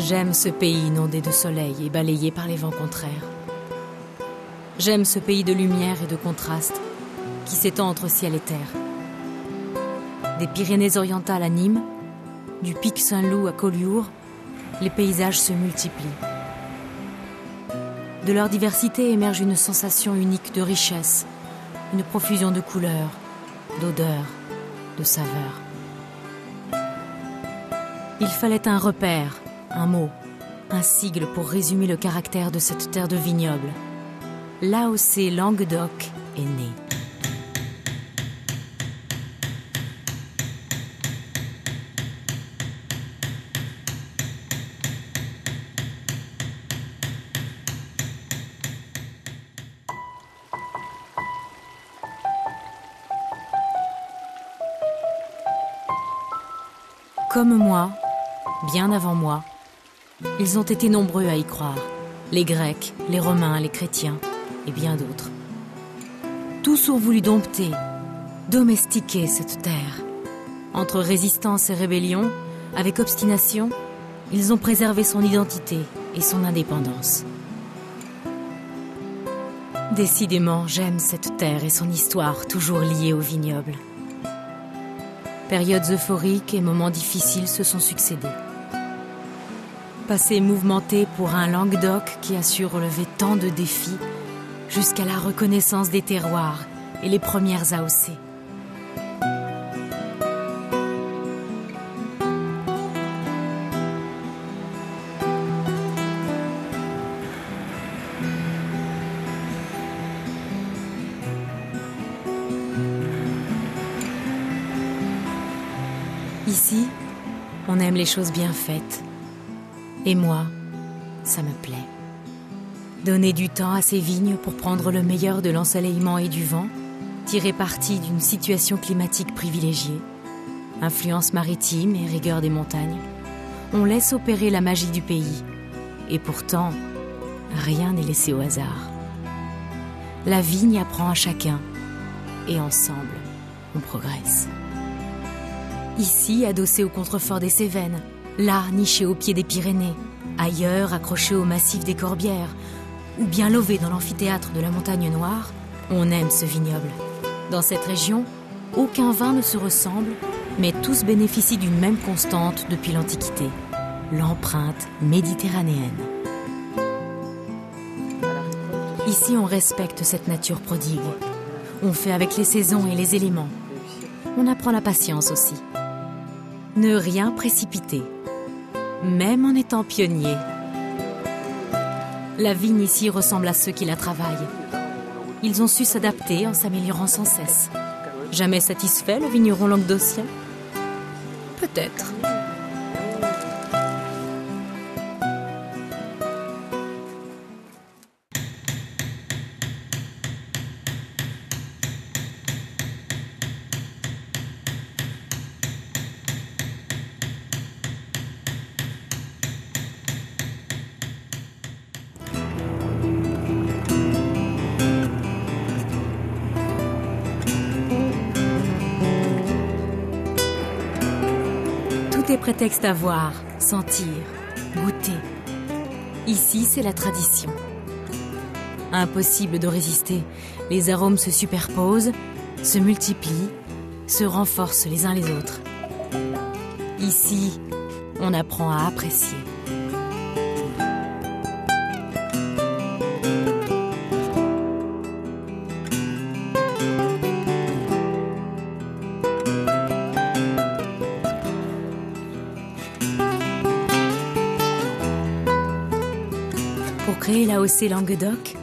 J'aime ce pays inondé de soleil et balayé par les vents contraires. J'aime ce pays de lumière et de contraste qui s'étend entre ciel et terre. Des Pyrénées-Orientales à Nîmes, du pic Saint-Loup à Collioure, les paysages se multiplient. De leur diversité émerge une sensation unique de richesse, une profusion de couleurs, d'odeurs, de saveurs. Il fallait un repère, un mot, un sigle pour résumer le caractère de cette terre de vignoble. L'AOC Languedoc est née. Comme moi, bien avant moi, ils ont été nombreux à y croire. Les Grecs, les Romains, les chrétiens et bien d'autres. Tous ont voulu dompter, domestiquer cette terre. Entre résistance et rébellion, avec obstination, ils ont préservé son identité et son indépendance. Décidément, j'aime cette terre et son histoire toujours liée au vignoble. Périodes euphoriques et moments difficiles se sont succédés. Passé mouvementé pour un Languedoc qui a su relever tant de défis, jusqu'à la reconnaissance des terroirs et les premières AOC. Ici, on aime les choses bien faites. Et moi, ça me plaît. Donner du temps à ces vignes pour prendre le meilleur de l'ensoleillement et du vent, tirer parti d'une situation climatique privilégiée, influence maritime et rigueur des montagnes, on laisse opérer la magie du pays. Et pourtant, rien n'est laissé au hasard. La vigne apprend à chacun, et ensemble, on progresse. Ici, adossé au contrefort des Cévennes, là, niché au pied des Pyrénées, ailleurs, accroché au massif des Corbières, ou bien lové dans l'amphithéâtre de la Montagne Noire, on aime ce vignoble. Dans cette région, aucun vin ne se ressemble, mais tous bénéficient d'une même constante depuis l'Antiquité, l'empreinte méditerranéenne. Ici, on respecte cette nature prodigue. On fait avec les saisons et les éléments. On apprend la patience aussi. Ne rien précipiter, même en étant pionnier. La vigne ici ressemble à ceux qui la travaillent. Ils ont su s'adapter en s'améliorant sans cesse. Jamais satisfait le vigneron languedocien? Peut-être. Tout est prétexte à voir, sentir, goûter. Ici, c'est la tradition. Impossible de résister. Les arômes se superposent, se multiplient, se renforcent les uns les autres. Ici, on apprend à apprécier. Pour créer l'AOC Languedoc,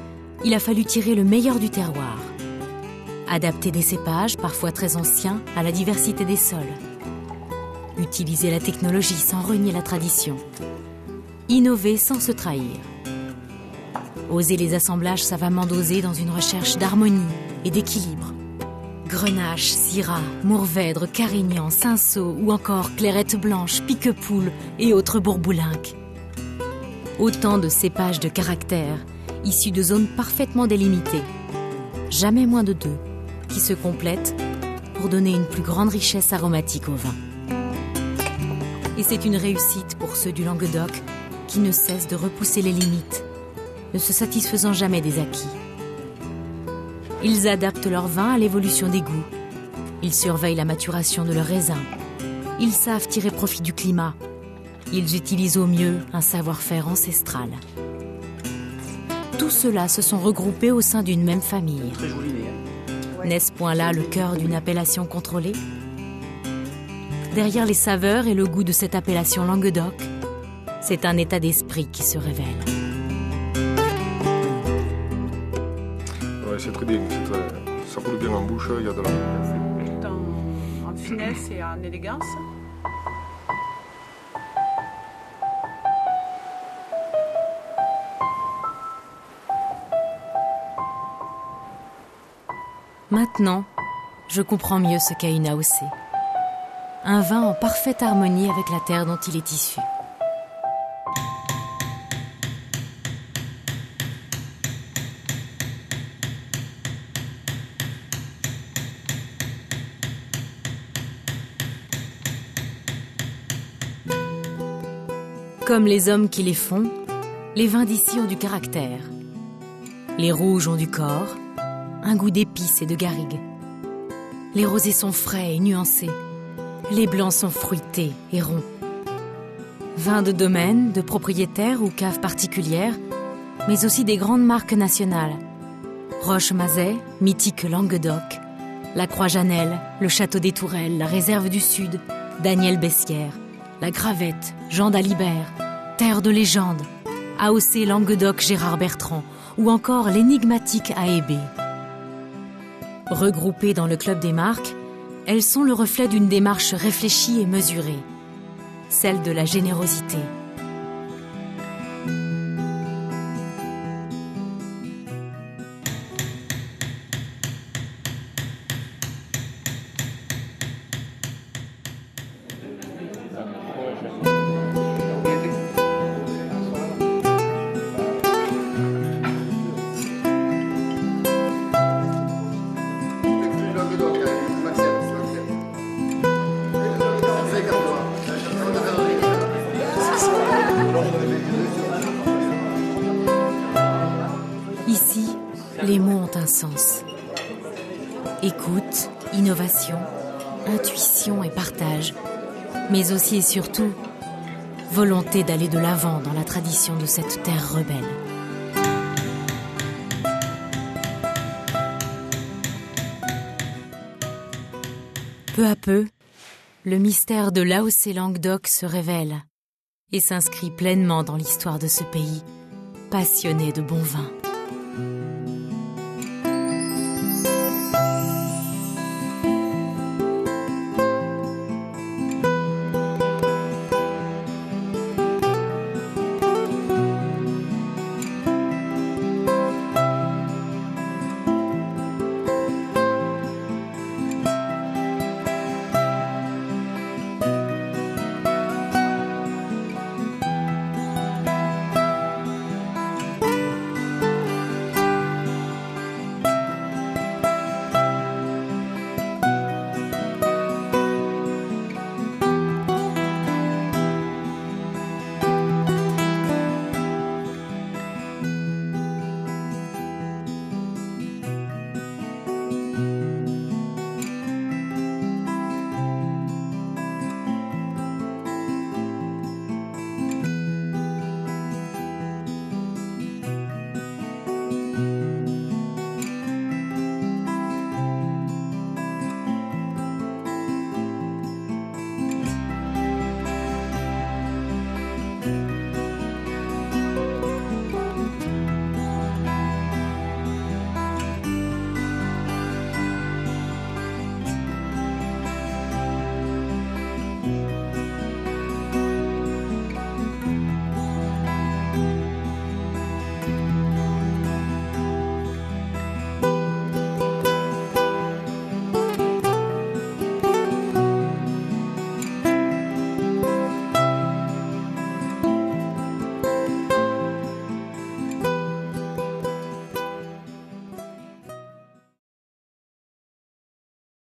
il a fallu tirer le meilleur du terroir. Adapter des cépages, parfois très anciens, à la diversité des sols. Utiliser la technologie sans renier la tradition. Innover sans se trahir. Oser les assemblages savamment dosés dans une recherche d'harmonie et d'équilibre. Grenache, Syrah, Mourvèdre, Carignan, Cinsault ou encore Clairette blanche, Piquepoule et autres bourboulinques. Autant de cépages de caractère, issus de zones parfaitement délimitées. Jamais moins de 2, qui se complètent pour donner une plus grande richesse aromatique au vin. Et c'est une réussite pour ceux du Languedoc qui ne cessent de repousser les limites, ne se satisfaisant jamais des acquis. Ils adaptent leur vin à l'évolution des goûts. Ils surveillent la maturation de leurs raisins. Ils savent tirer profit du climat. Ils utilisent au mieux un savoir-faire ancestral. Tout cela se sont regroupés au sein d'une même famille. N'est-ce point là le cœur d'une appellation contrôlée? Derrière les saveurs et le goût de cette appellation Languedoc, c'est un état d'esprit qui se révèle. Ouais, c'est très bien, ça roule bien en bouche, il y a de la... Tout en finesse et en élégance. Maintenant, je comprends mieux ce qu'est une AOC. Un vin en parfaite harmonie avec la terre dont il est issu. Comme les hommes qui les font, les vins d'ici ont du caractère. Les rouges ont du corps, un goût d'épices et de garrigues. Les rosés sont frais et nuancés. Les blancs sont fruités et ronds. Vins de domaine, de propriétaires ou caves particulières, mais aussi des grandes marques nationales. Roche-Mazet, mythique Languedoc, la Croix-Janelle, le Château des Tourelles, la Réserve du Sud, Daniel Bessières, la Gravette, Jean d'Alibert, Terre de légende, AOC Languedoc Gérard Bertrand ou encore l'énigmatique AEB. Regroupées dans le club des marques, elles sont le reflet d'une démarche réfléchie et mesurée, celle de la générosité. Ici, les mots ont un sens. Écoute, innovation, intuition et partage, mais aussi et surtout, volonté d'aller de l'avant dans la tradition de cette terre rebelle. Peu à peu, le mystère de l'AOC Languedoc se révèle et s'inscrit pleinement dans l'histoire de ce pays, passionné de bon vin.